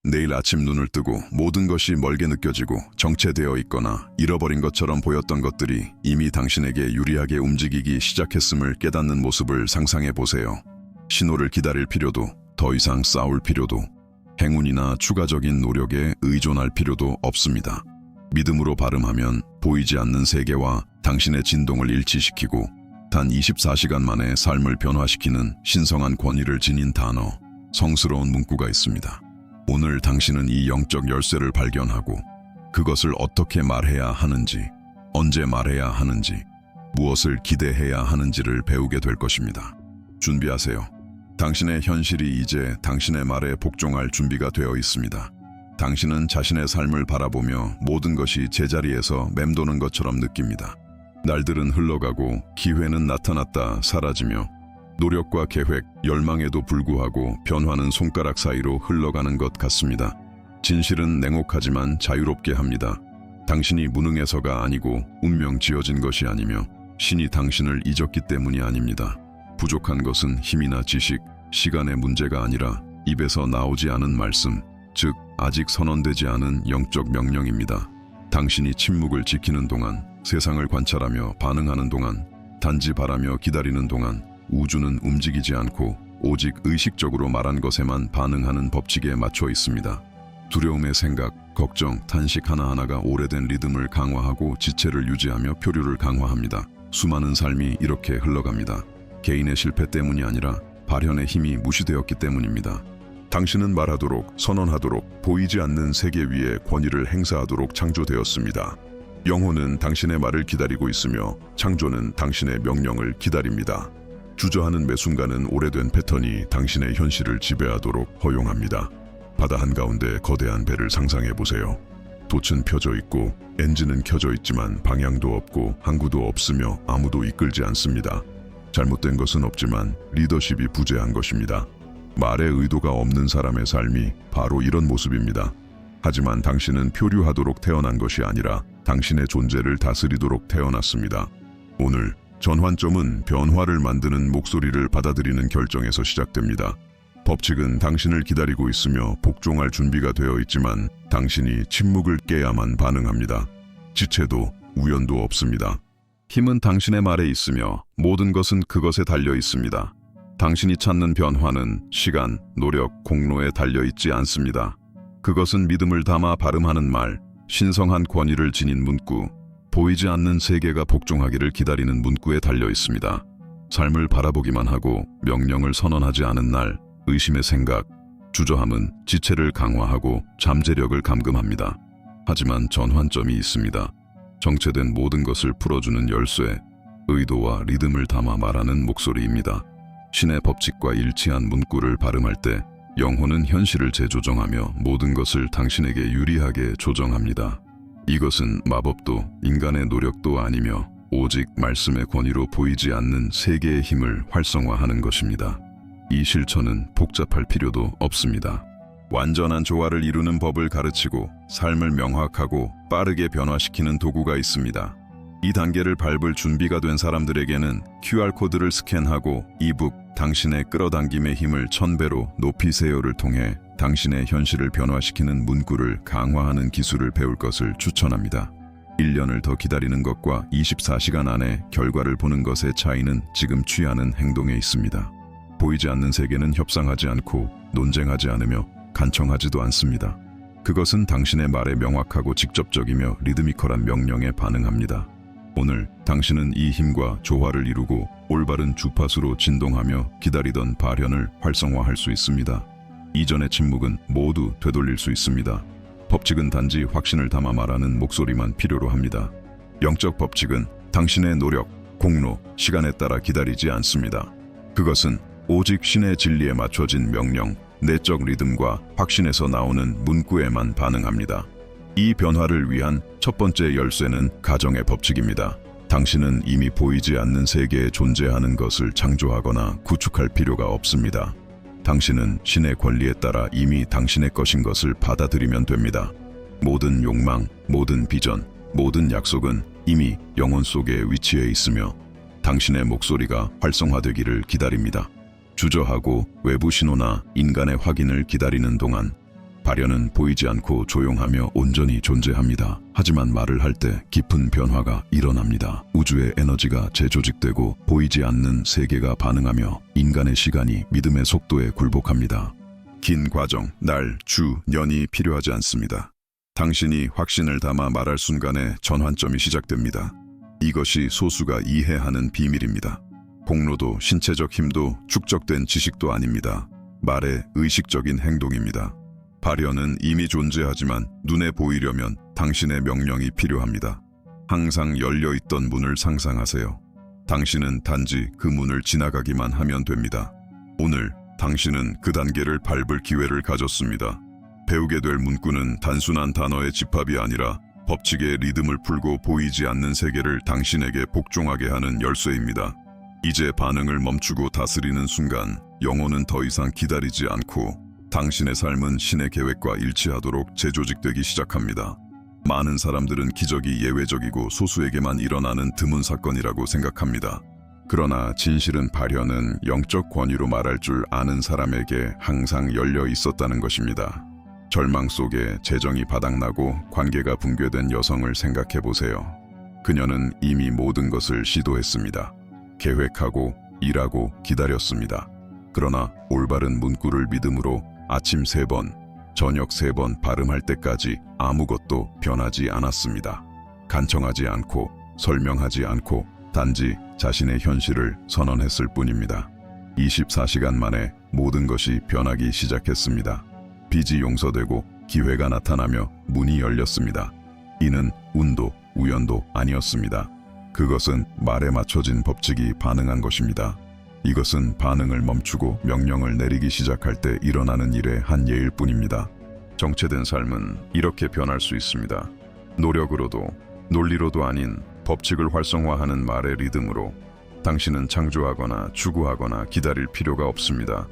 내일 아침 눈을 뜨고 모든 것이 멀게 느껴지고 정체되어 있거나 잃어버린 것처럼 보였던 것들이 이미 당신에게 유리하게 움직이기 시작했음을 깨닫는 모습을 상상해 보세요. 신호를 기다릴 필요도, 더 이상 싸울 필요도, 행운이나 추가적인 노력에 의존할 필요도 없습니다. 믿음으로 발음하면 보이지 않는 세계와 당신의 진동을 일치시키고 단 24시간 만에 삶을 변화시키는 신성한 권위를 지닌 단어, 성스러운 문구가 있습니다. 오늘 당신은 이 영적 열쇠를 발견하고 그것을 어떻게 말해야 하는지, 언제 말해야 하는지, 무엇을 기대해야 하는지를 배우게 될 것입니다. 준비하세요. 당신의 현실이 이제 당신의 말에 복종할 준비가 되어 있습니다. 당신은 자신의 삶을 바라보며 모든 것이 제자리에서 맴도는 것처럼 느낍니다. 날들은 흘러가고 기회는 나타났다 사라지며 노력과 계획, 열망에도 불구하고 변화는 손가락 사이로 흘러가는 것 같습니다. 진실은 냉혹하지만 자유롭게 합니다. 당신이 무능해서가 아니고 운명 지어진 것이 아니며 신이 당신을 잊었기 때문이 아닙니다. 부족한 것은 힘이나 지식, 시간의 문제가 아니라 입에서 나오지 않은 말씀, 즉 아직 선언되지 않은 영적 명령입니다. 당신이 침묵을 지키는 동안, 세상을 관찰하며 반응하는 동안, 단지 바라며 기다리는 동안 우주는 움직이지 않고 오직 의식적으로 말한 것에만 반응하는 법칙에 맞춰 있습니다. 두려움의 생각, 걱정, 탄식 하나하나가 오래된 리듬을 강화하고 지체를 유지하며 표류를 강화합니다. 수많은 삶이 이렇게 흘러갑니다. 개인의 실패 때문이 아니라 발현의 힘이 무시되었기 때문입니다. 당신은 말하도록, 선언하도록, 보이지 않는 세계 위에 권위를 행사하도록 창조되었습니다. 영혼은 당신의 말을 기다리고 있으며 창조는 당신의 명령을 기다립니다. 주저하는 매 순간은 오래된 패턴이 당신의 현실을 지배하도록 허용합니다. 바다 한가운데 거대한 배를 상상해 보세요. 돛은 펴져 있고 엔진은 켜져 있지만 방향도 없고 항구도 없으며 아무도 이끌지 않습니다. 잘못된 것은 없지만 리더십이 부재한 것입니다. 말의 의도가 없는 사람의 삶이 바로 이런 모습입니다. 하지만 당신은 표류하도록 태어난 것이 아니라 당신의 존재를 다스리도록 태어났습니다. 오늘 전환점은 변화를 만드는 목소리를 받아들이는 결정에서 시작됩니다. 법칙은 당신을 기다리고 있으며 복종할 준비가 되어 있지만 당신이 침묵을 깨야만 반응합니다. 지체도 우연도 없습니다. 힘은 당신의 말에 있으며 모든 것은 그것에 달려 있습니다. 당신이 찾는 변화는 시간, 노력, 공로에 달려 있지 않습니다. 그것은 믿음을 담아 발음하는 말, 신성한 권위를 지닌 문구, 보이지 않는 세계가 복종하기를 기다리는 문구에 달려 있습니다. 삶을 바라보기만 하고 명령을 선언하지 않은 날, 의심의 생각, 주저함은 지체를 강화하고 잠재력을 감금합니다. 하지만 전환점이 있습니다. 정체된 모든 것을 풀어주는 열쇠, 의도와 리듬을 담아 말하는 목소리입니다. 신의 법칙과 일치한 문구를 발음할 때 영혼은 현실을 재조정하며 모든 것을 당신에게 유리하게 조정합니다. 이것은 마법도 인간의 노력도 아니며 오직 말씀의 권위로 보이지 않는 세계의 힘을 활성화하는 것입니다. 이 실천은 복잡할 필요도 없습니다. 완전한 조화를 이루는 법을 가르치고 삶을 명확하고 빠르게 변화시키는 도구가 있습니다. 이 단계를 밟을 준비가 된 사람들에게는 QR코드를 스캔하고 이북 당신의 끌어당김의 힘을 1000배로 높이세요를 통해 당신의 현실을 변화시키는 문구를 강화하는 기술을 배울 것을 추천합니다. 1년을 더 기다리는 것과 24시간 안에 결과를 보는 것의 차이는 지금 취하는 행동에 있습니다. 보이지 않는 세계는 협상하지 않고 논쟁하지 않으며 간청하지도 않습니다. 그것은 당신의 말에 명확하고 직접적이며 리드미컬한 명령에 반응합니다. 오늘 당신은 이 힘과 조화를 이루고 올바른 주파수로 진동하며 기다리던 발현을 활성화할 수 있습니다. 이전의 침묵은 모두 되돌릴 수 있습니다. 법칙은 단지 확신을 담아 말하는 목소리만 필요로 합니다. 영적 법칙은 당신의 노력, 공로, 시간에 따라 기다리지 않습니다. 그것은 오직 신의 진리에 맞춰진 명령, 내적 리듬과 확신에서 나오는 문구에만 반응합니다. 이 변화를 위한 첫 번째 열쇠는 가정의 법칙입니다. 당신은 이미 보이지 않는 세계에 존재하는 것을 창조하거나 구축할 필요가 없습니다. 당신은 신의 권리에 따라 이미 당신의 것인 것을 받아들이면 됩니다. 모든 욕망, 모든 비전, 모든 약속은 이미 영혼 속에 위치해 있으며 당신의 목소리가 활성화되기를 기다립니다. 주저하고 외부 신호나 인간의 확인을 기다리는 동안 발현은 보이지 않고 조용하며 온전히 존재합니다. 하지만 말을 할 때 깊은 변화가 일어납니다. 우주의 에너지가 재조직되고 보이지 않는 세계가 반응하며 인간의 시간이 믿음의 속도에 굴복합니다. 긴 과정, 날, 주, 년이 필요하지 않습니다. 당신이 확신을 담아 말할 순간에 전환점이 시작됩니다. 이것이 소수가 이해하는 비밀입니다. 공로도 신체적 힘도 축적된 지식도 아닙니다. 말의 의식적인 행동입니다. 발현은 이미 존재하지만 눈에 보이려면 당신의 명령이 필요합니다. 항상 열려있던 문을 상상하세요. 당신은 단지 그 문을 지나가기만 하면 됩니다. 오늘 당신은 그 단계를 밟을 기회를 가졌습니다. 배우게 될 문구는 단순한 단어의 집합이 아니라 법칙의 리듬을 풀고 보이지 않는 세계를 당신에게 복종하게 하는 열쇠입니다. 이제 반응을 멈추고 다스리는 순간 영혼은 더 이상 기다리지 않고 당신의 삶은 신의 계획과 일치하도록 재조직되기 시작합니다. 많은 사람들은 기적이 예외적이고 소수에게만 일어나는 드문 사건이라고 생각합니다. 그러나 진실은 발현은 영적 권위로 말할 줄 아는 사람에게 항상 열려 있었다는 것입니다. 절망 속에 재정이 바닥나고 관계가 붕괴된 여성을 생각해 보세요. 그녀는 이미 모든 것을 시도했습니다. 계획하고 일하고 기다렸습니다. 그러나 올바른 문구를 믿음으로 아침 3번, 저녁 3번 발음할 때까지 아무것도 변하지 않았습니다. 간청하지 않고 설명하지 않고 단지 자신의 현실을 선언했을 뿐입니다. 24시간 만에 모든 것이 변하기 시작했습니다. 빚이 용서되고 기회가 나타나며 문이 열렸습니다. 이는 운도 우연도 아니었습니다. 그것은 말에 맞춰진 법칙이 반응한 것입니다. 이것은 반응을 멈추고 명령을 내리기 시작할 때 일어나는 일의 한 예일 뿐입니다. 정체된 삶은 이렇게 변할 수 있습니다. 노력으로도 논리로도 아닌 법칙을 활성화하는 말의 리듬으로. 당신은 창조하거나 추구하거나 기다릴 필요가 없습니다.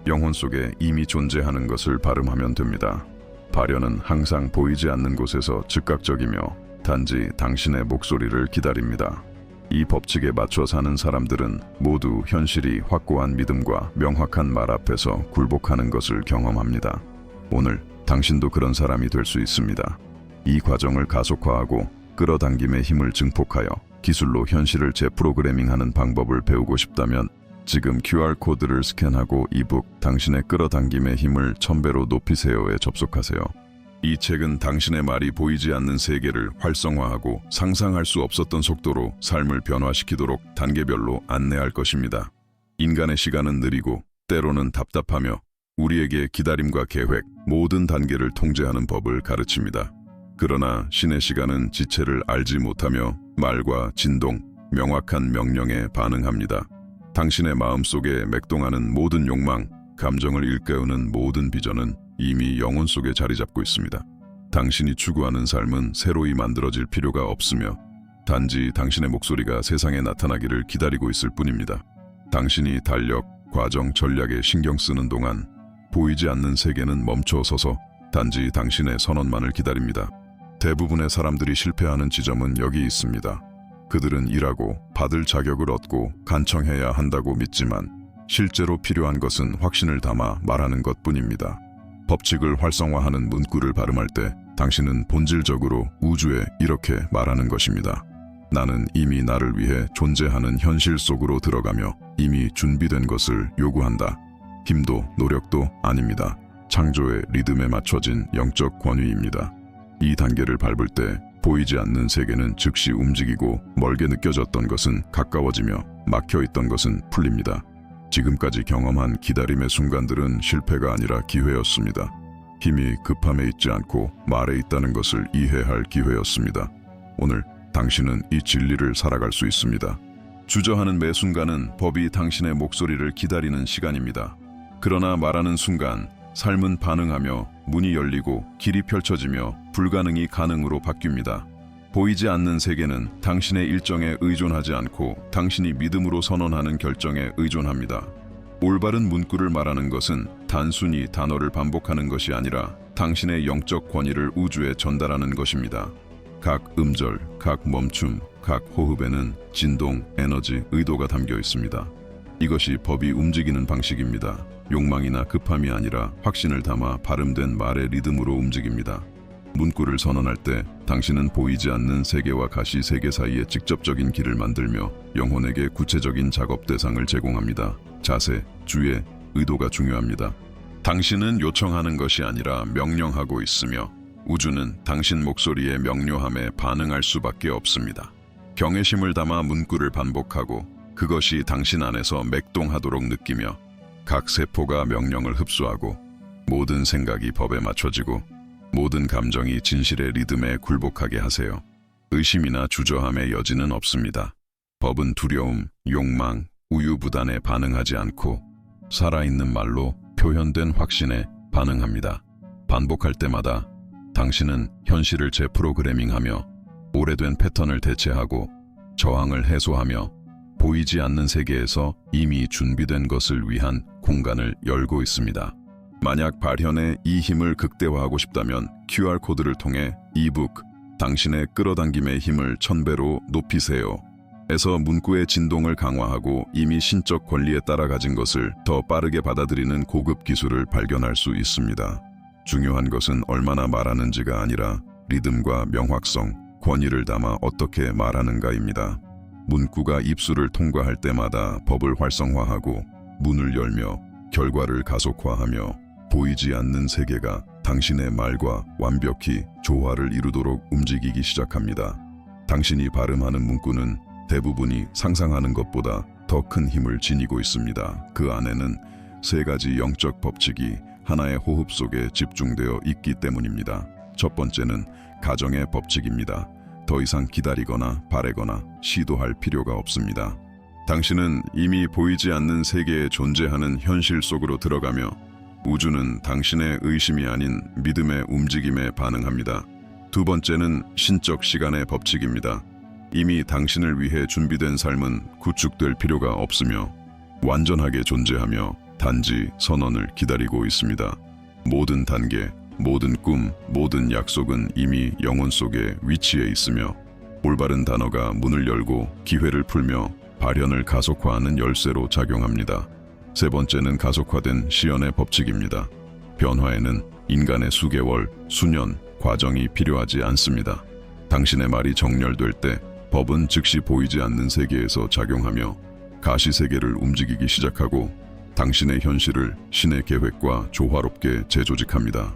영혼 속에 이미 존재하는 것을 발음하면 됩니다. 발현은 항상 보이지 않는 곳에서 즉각적이며 단지 당신의 목소리를 기다립니다. 이 법칙에 맞춰 사는 사람들은 모두 현실이 확고한 믿음과 명확한 말 앞에서 굴복하는 것을 경험합니다. 오늘 당신도 그런 사람이 될 수 있습니다. 이 과정을 가속화하고 끌어당김의 힘을 증폭하여 기술로 현실을 재프로그래밍하는 방법을 배우고 싶다면 지금 QR코드를 스캔하고 이북 당신의 끌어당김의 힘을 1000배로 높이세요에 접속하세요. 이 책은 당신의 말이 보이지 않는 세계를 활성화하고 상상할 수 없었던 속도로 삶을 변화시키도록 단계별로 안내할 것입니다. 인간의 시간은 느리고 때로는 답답하며 우리에게 기다림과 계획, 모든 단계를 통제하는 법을 가르칩니다. 그러나 신의 시간은 지체를 알지 못하며 말과 진동, 명확한 명령에 반응합니다. 당신의 마음속에 맥동하는 모든 욕망, 감정을 일깨우는 모든 비전은 이미 영혼 속에 자리 잡고 있습니다. 당신이 추구하는 삶은 새로이 만들어질 필요가 없으며 단지 당신의 목소리가 세상에 나타나기를 기다리고 있을 뿐입니다. 당신이 달력, 과정, 전략에 신경 쓰는 동안 보이지 않는 세계는 멈춰서서 단지 당신의 선언만을 기다립니다. 대부분의 사람들이 실패하는 지점은 여기 있습니다. 그들은 일하고 받을 자격을 얻고 간청해야 한다고 믿지만 실제로 필요한 것은 확신을 담아 말하는 것뿐입니다. 법칙을 활성화하는 문구를 발음할 때 당신은 본질적으로 우주에 이렇게 말하는 것입니다. 나는 이미 나를 위해 존재하는 현실 속으로 들어가며 이미 준비된 것을 요구한다. 힘도 노력도 아닙니다. 창조의 리듬에 맞춰진 영적 권위입니다. 이 단계를 밟을 때 보이지 않는 세계는 즉시 움직이고 멀게 느껴졌던 것은 가까워지며 막혀있던 것은 풀립니다. 지금까지 경험한 기다림의 순간들은 실패가 아니라 기회였습니다. 힘이 급함에 있지 않고 말에 있다는 것을 이해할 기회였습니다. 오늘 당신은 이 진리를 살아갈 수 있습니다. 주저하는 매 순간은 법이 당신의 목소리를 기다리는 시간입니다. 그러나 말하는 순간 삶은 반응하며 문이 열리고 길이 펼쳐지며 불가능이 가능으로 바뀝니다. 보이지 않는 세계는 당신의 일정에 의존하지 않고 당신이 믿음으로 선언하는 결정에 의존합니다. 올바른 문구를 말하는 것은 단순히 단어를 반복하는 것이 아니라 당신의 영적 권위를 우주에 전달하는 것입니다. 각 음절, 각 멈춤, 각 호흡에는 진동, 에너지, 의도가 담겨 있습니다. 이것이 법이 움직이는 방식입니다. 욕망이나 급함이 아니라 확신을 담아 발음된 말의 리듬으로 움직입니다. 문구를 선언할 때 당신은 보이지 않는 세계와 가시 세계 사이에 직접적인 길을 만들며 영혼에게 구체적인 작업 대상을 제공합니다. 자세, 주의, 의도가 중요합니다. 당신은 요청하는 것이 아니라 명령하고 있으며 우주는 당신 목소리의 명료함에 반응할 수밖에 없습니다. 경외심을 담아 문구를 반복하고 그것이 당신 안에서 맥동하도록 느끼며 각 세포가 명령을 흡수하고 모든 생각이 법에 맞춰지고 모든 감정이 진실의 리듬에 굴복하게 하세요. 의심이나 주저함의 여지는 없습니다. 법은 두려움, 욕망, 우유부단에 반응하지 않고 살아있는 말로 표현된 확신에 반응합니다. 반복할 때마다 당신은 현실을 재프로그래밍하며 오래된 패턴을 대체하고 저항을 해소하며 보이지 않는 세계에서 이미 준비된 것을 위한 공간을 열고 있습니다. 만약 발현의 이 힘을 극대화하고 싶다면 QR코드를 통해 이북 당신의 끌어당김의 힘을 1000배로 높이세요 에서 문구의 진동을 강화하고 이미 신적 권리에 따라 가진 것을 더 빠르게 받아들이는 고급 기술을 발견할 수 있습니다. 중요한 것은 얼마나 말하는지가 아니라 리듬과 명확성, 권위를 담아 어떻게 말하는가입니다. 문구가 입술을 통과할 때마다 법을 활성화하고 문을 열며 결과를 가속화하며 보이지 않는 세계가 당신의 말과 완벽히 조화를 이루도록 움직이기 시작합니다. 당신이 발음하는 문구는 대부분이 상상하는 것보다 더 큰 힘을 지니고 있습니다. 그 안에는 3가지 영적 법칙이 하나의 호흡 속에 집중되어 있기 때문입니다. 첫 번째는 가정의 법칙입니다. 더 이상 기다리거나 바라거나 시도할 필요가 없습니다. 당신은 이미 보이지 않는 세계에 존재하는 현실 속으로 들어가며 우주는 당신의 의심이 아닌 믿음의 움직임에 반응합니다. 두 번째는 신적 시간의 법칙입니다. 이미 당신을 위해 준비된 삶은 구축될 필요가 없으며 완전하게 존재하며 단지 선언을 기다리고 있습니다. 모든 단계, 모든 꿈, 모든 약속은 이미 영혼 속에 위치해 있으며 올바른 단어가 문을 열고 기회를 풀며 발현을 가속화하는 열쇠로 작용합니다. 세 번째는 가속화된 시연의 법칙입니다. 변화에는 인간의 수개월, 수년, 과정이 필요하지 않습니다. 당신의 말이 정렬될 때 법은 즉시 보이지 않는 세계에서 작용하며 가시세계를 움직이기 시작하고 당신의 현실을 신의 계획과 조화롭게 재조직합니다.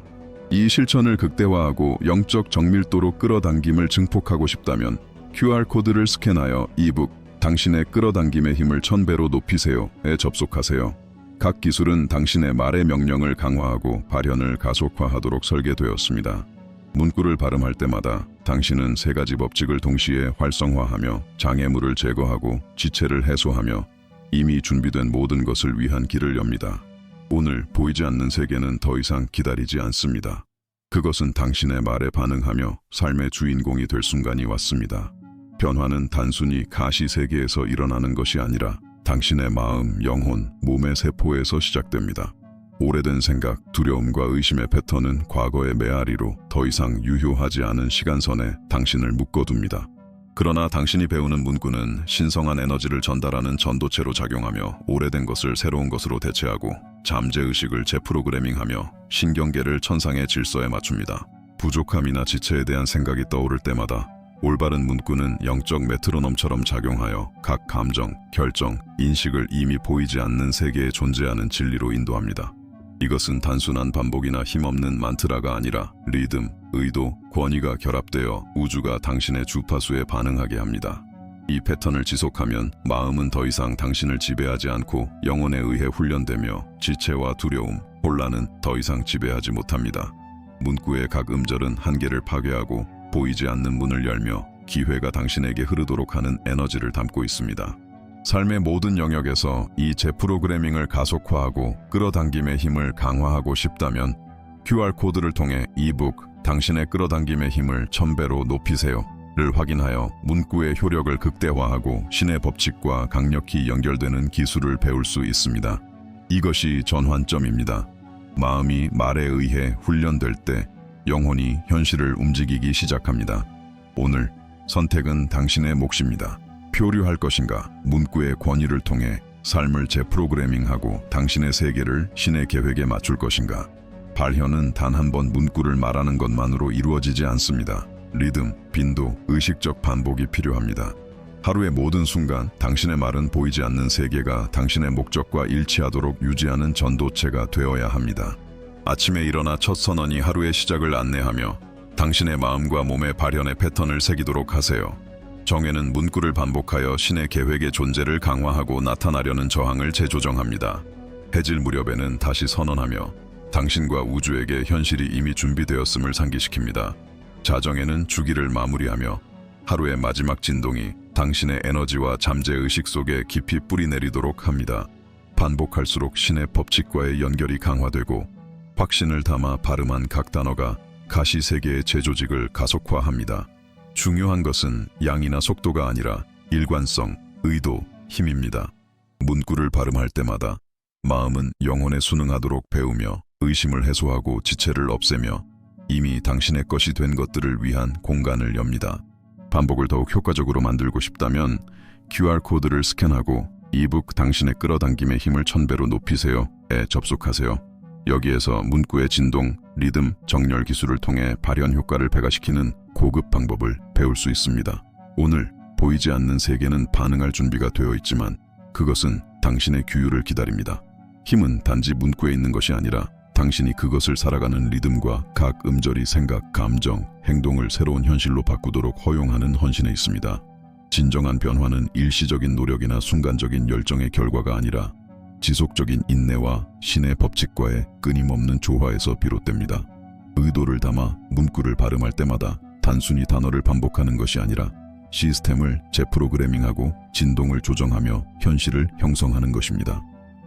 이 실천을 극대화하고 영적 정밀도로 끌어당김을 증폭하고 싶다면 QR코드를 스캔하여 이북 당신의 끌어당김의 힘을 1000배로 높이세요에 접속하세요. 각 기술은 당신의 말의 명령을 강화하고 발현을 가속화하도록 설계되었습니다. 문구를 발음할 때마다 당신은 3가지 법칙을 동시에 활성화하며 장애물을 제거하고 지체를 해소하며 이미 준비된 모든 것을 위한 길을 엽니다. 오늘 보이지 않는 세계는 더 이상 기다리지 않습니다. 그것은 당신의 말에 반응하며 삶의 주인공이 될 순간이 왔습니다. 변화는 단순히 가시 세계에서 일어나는 것이 아니라 당신의 마음, 영혼, 몸의 세포에서 시작됩니다. 오래된 생각, 두려움과 의심의 패턴은 과거의 메아리로 더 이상 유효하지 않은 시간선에 당신을 묶어둡니다. 그러나 당신이 배우는 문구는 신성한 에너지를 전달하는 전도체로 작용하며 오래된 것을 새로운 것으로 대체하고 잠재의식을 재프로그래밍하며 신경계를 천상의 질서에 맞춥니다. 부족함이나 지체에 대한 생각이 떠오를 때마다 올바른 문구는 영적 메트로놈처럼 작용하여 각 감정, 결정, 인식을 이미 보이지 않는 세계에 존재하는 진리로 인도합니다. 이것은 단순한 반복이나 힘없는 만트라가 아니라 리듬, 의도, 권위가 결합되어 우주가 당신의 주파수에 반응하게 합니다. 이 패턴을 지속하면 마음은 더 이상 당신을 지배하지 않고 영혼에 의해 훈련되며 지체와 두려움, 혼란은 더 이상 지배하지 못합니다. 문구의 각 음절은 한계를 파괴하고 보이지 않는 문을 열며 기회가 당신에게 흐르도록 하는 에너지를 담고 있습니다. 삶의 모든 영역에서 이 재프로그래밍을 가속화하고 끌어당김의 힘을 강화하고 싶다면 QR코드를 통해 이북 당신의 끌어당김의 힘을 1000배로 높이세요를 확인하여 문구의 효력을 극대화하고 신의 법칙과 강력히 연결되는 기술을 배울 수 있습니다. 이것이 전환점입니다. 마음이 말에 의해 훈련될 때 영혼이 현실을 움직이기 시작합니다. 오늘 선택은 당신의 몫입니다. 표류할 것인가, 문구의 권위를 통해 삶을 재프로그래밍하고 당신의 세계를 신의 계획에 맞출 것인가? 발현은 단 한 번 문구를 말하는 것만으로 이루어지지 않습니다. 리듬, 빈도, 의식적 반복이 필요합니다. 하루의 모든 순간 당신의 말은 보이지 않는 세계가 당신의 목적과 일치하도록 유지하는 전도체가 되어야 합니다. 아침에 일어나 첫 선언이 하루의 시작을 안내하며 당신의 마음과 몸의 발현의 패턴을 새기도록 하세요. 정해는 문구를 반복하여 신의 계획의 존재를 강화하고 나타나려는 저항을 재조정합니다. 해질 무렵에는 다시 선언하며 당신과 우주에게 현실이 이미 준비되었음을 상기시킵니다. 자정에는 주기를 마무리하며 하루의 마지막 진동이 당신의 에너지와 잠재의식 속에 깊이 뿌리내리도록 합니다. 반복할수록 신의 법칙과의 연결이 강화되고 확신을 담아 발음한 각 단어가 가시 세계의 재조직을 가속화합니다. 중요한 것은 양이나 속도가 아니라 일관성, 의도, 힘입니다. 문구를 발음할 때마다 마음은 영혼에 순응하도록 배우며 의심을 해소하고 지체를 없애며 이미 당신의 것이 된 것들을 위한 공간을 엽니다. 반복을 더욱 효과적으로 만들고 싶다면 QR코드를 스캔하고 이북 당신의 끌어당김의 힘을 1000배로 높이세요에 접속하세요. 여기에서 문구의 진동, 리듬, 정렬 기술을 통해 발현 효과를 배가시키는 고급 방법을 배울 수 있습니다. 오늘 보이지 않는 세계는 반응할 준비가 되어 있지만 그것은 당신의 규율을 기다립니다. 힘은 단지 문구에 있는 것이 아니라 당신이 그것을 살아가는 리듬과 각 음절이 생각, 감정, 행동을 새로운 현실로 바꾸도록 허용하는 헌신에 있습니다. 진정한 변화는 일시적인 노력이나 순간적인 열정의 결과가 아니라 지속적인 인내와 신의 법칙과의 끊임없는 조화에서 비롯됩니다. 의도를 담아 문구를 발음할 때마다 단순히 단어를 반복하는 것이 아니라 시스템을 재프로그래밍하고 진동을 조정하며 현실을 형성하는 것입니다.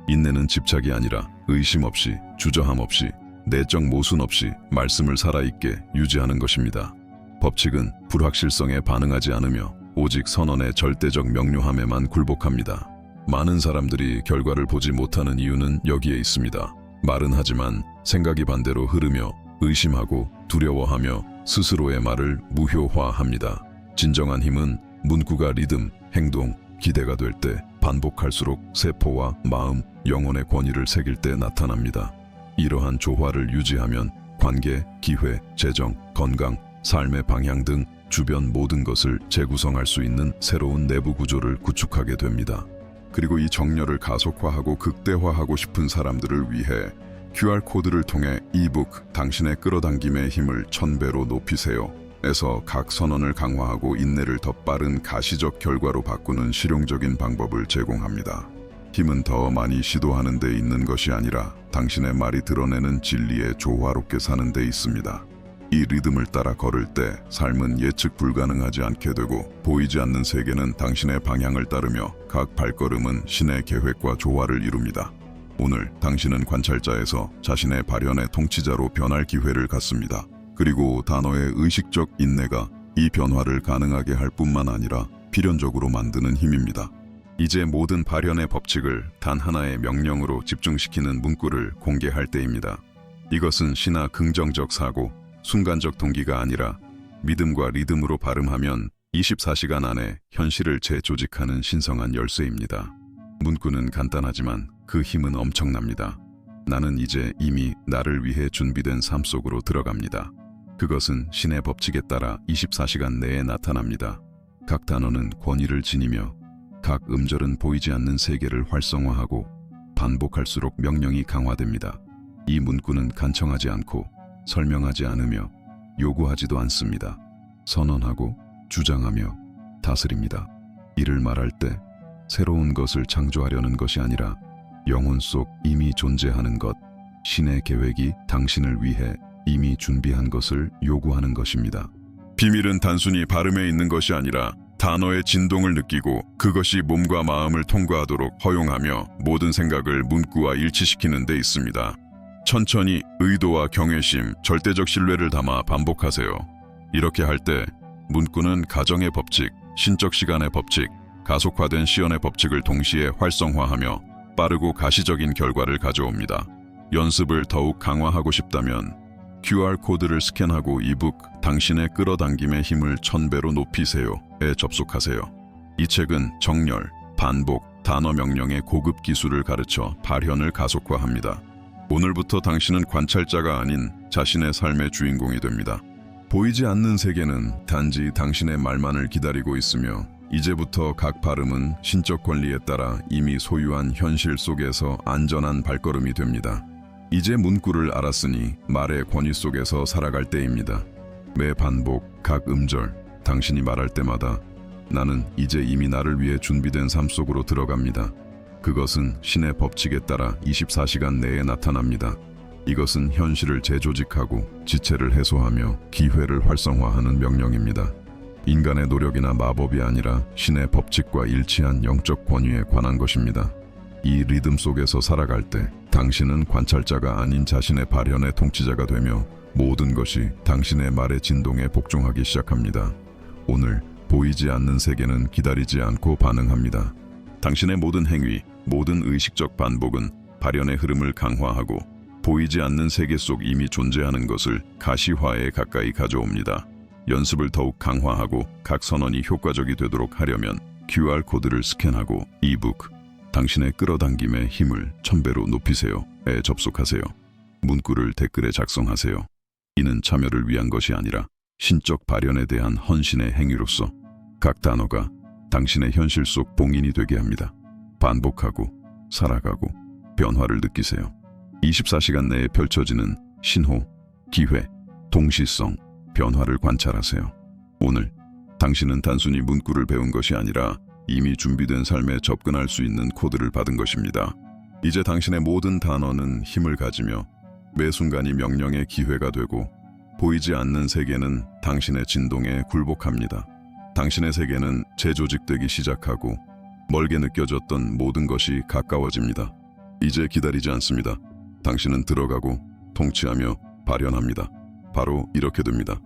인내는 집착이 아니라 의심 없이, 주저함 없이, 내적 모순 없이 말씀을 살아있게 유지하는 것입니다. 법칙은 불확실성에 반응하지 않으며 오직 선언의 절대적 명료함에만 굴복합니다. 많은 사람들이 결과를 보지 못하는 이유는 여기에 있습니다. 말은 하지만 생각이 반대로 흐르며 의심하고 두려워하며 스스로의 말을 무효화합니다. 진정한 힘은 문구가 리듬, 행동, 기대가 될 때 반복할수록 세포와 마음, 영혼의 권위를 새길 때 나타납니다. 이러한 조화를 유지하면 관계, 기회, 재정, 건강, 삶의 방향 등 주변 모든 것을 재구성할 수 있는 새로운 내부 구조를 구축하게 됩니다. 그리고 이 정렬을 가속화하고 극대화하고 싶은 사람들을 위해 QR코드를 통해 이북 당신의 끌어당김의 힘을 1000배로 높이세요. 에서 각 선언을 강화하고 인내를 더 빠른 가시적 결과로 바꾸는 실용적인 방법을 제공합니다. 힘은 더 많이 시도하는 데 있는 것이 아니라 당신의 말이 드러내는 진리에 조화롭게 사는 데 있습니다. 이 리듬을 따라 걸을 때 삶은 예측 불가능하지 않게 되고 보이지 않는 세계는 당신의 방향을 따르며 각 발걸음은 신의 계획과 조화를 이룹니다. 오늘 당신은 관찰자에서 자신의 발현의 통치자로 변할 기회를 갖습니다. 그리고 단어의 의식적 인내가 이 변화를 가능하게 할 뿐만 아니라 필연적으로 만드는 힘입니다. 이제 모든 발현의 법칙을 단 하나의 명령으로 집중시키는 문구를 공개할 때입니다. 이것은 신화 긍정적 사고, 순간적 동기가 아니라 믿음과 리듬으로 발음하면 24시간 안에 현실을 재조직하는 신성한 열쇠입니다. 문구는 간단하지만 그 힘은 엄청납니다. 나는 이제 이미 나를 위해 준비된 삶 속으로 들어갑니다. 그것은 신의 법칙에 따라 24시간 내에 나타납니다. 각 단어는 권위를 지니며 각 음절은 보이지 않는 세계를 활성화하고 반복할수록 명령이 강화됩니다. 이 문구는 간청하지 않고 설명하지 않으며 요구하지도 않습니다. 선언하고 주장하며 다스립니다. 이를 말할 때 새로운 것을 창조하려는 것이 아니라 영혼 속 이미 존재하는 것, 신의 계획이 당신을 위해 이미 준비한 것을 요구하는 것입니다. 비밀은 단순히 발음에 있는 것이 아니라 단어의 진동을 느끼고 그것이 몸과 마음을 통과하도록 허용하며 모든 생각을 문구와 일치시키는 데 있습니다. 천천히 의도와 경외심, 절대적 신뢰를 담아 반복하세요. 이렇게 할 때 문구는 가정의 법칙, 신적 시간의 법칙, 가속화된 시연의 법칙을 동시에 활성화하며 빠르고 가시적인 결과를 가져옵니다. 연습을 더욱 강화하고 싶다면 QR코드를 스캔하고 이북 당신의 끌어당김의 힘을 1000배로 높이세요에 접속하세요. 이 책은 정렬, 반복, 단어 명령의 고급 기술을 가르쳐 발현을 가속화합니다. 오늘부터 당신은 관찰자가 아닌 자신의 삶의 주인공이 됩니다. 보이지 않는 세계는 단지 당신의 말만을 기다리고 있으며 이제부터 각 발음은 신적 권리에 따라 이미 소유한 현실 속에서 안전한 발걸음이 됩니다. 이제 문구를 알았으니 말의 권위 속에서 살아갈 때입니다. 매 반복, 각 음절, 당신이 말할 때마다 나는 이제 이미 나를 위해 준비된 삶 속으로 들어갑니다. 그것은 신의 법칙에 따라 24시간 내에 나타납니다. 이것은 현실을 재조직하고 지체를 해소하며 기회를 활성화하는 명령입니다. 인간의 노력이나 마법이 아니라 신의 법칙과 일치한 영적 권위에 관한 것입니다. 이 리듬 속에서 살아갈 때 당신은 관찰자가 아닌 자신의 발현의 통치자가 되며 모든 것이 당신의 말의 진동에 복종하기 시작합니다. 오늘 보이지 않는 세계는 기다리지 않고 반응합니다. 당신의 모든 행위, 모든 의식적 반복은 발현의 흐름을 강화하고 보이지 않는 세계 속 이미 존재하는 것을 가시화에 가까이 가져옵니다. 연습을 더욱 강화하고 각 선언이 효과적이 되도록 하려면 QR코드를 스캔하고 이북 당신의 끌어당김의 힘을 1000배로 높이세요에 접속하세요. 문구를 댓글에 작성하세요. 이는 참여를 위한 것이 아니라 신적 발현에 대한 헌신의 행위로서 각 단어가 당신의 현실 속 봉인이 되게 합니다. 반복하고 살아가고 변화를 느끼세요. 24시간 내에 펼쳐지는 신호, 기회, 동시성, 변화를 관찰하세요. 오늘 당신은 단순히 문구를 배운 것이 아니라 이미 준비된 삶에 접근할 수 있는 코드를 받은 것입니다. 이제 당신의 모든 단어는 힘을 가지며 매 순간이 명령의 기회가 되고 보이지 않는 세계는 당신의 진동에 굴복합니다. 당신의 세계는 재조직되기 시작하고 멀게 느껴졌던 모든 것이 가까워집니다. 이제 기다리지 않습니다. 당신은 들어가고 통치하며 발현합니다. 바로 이렇게 됩니다.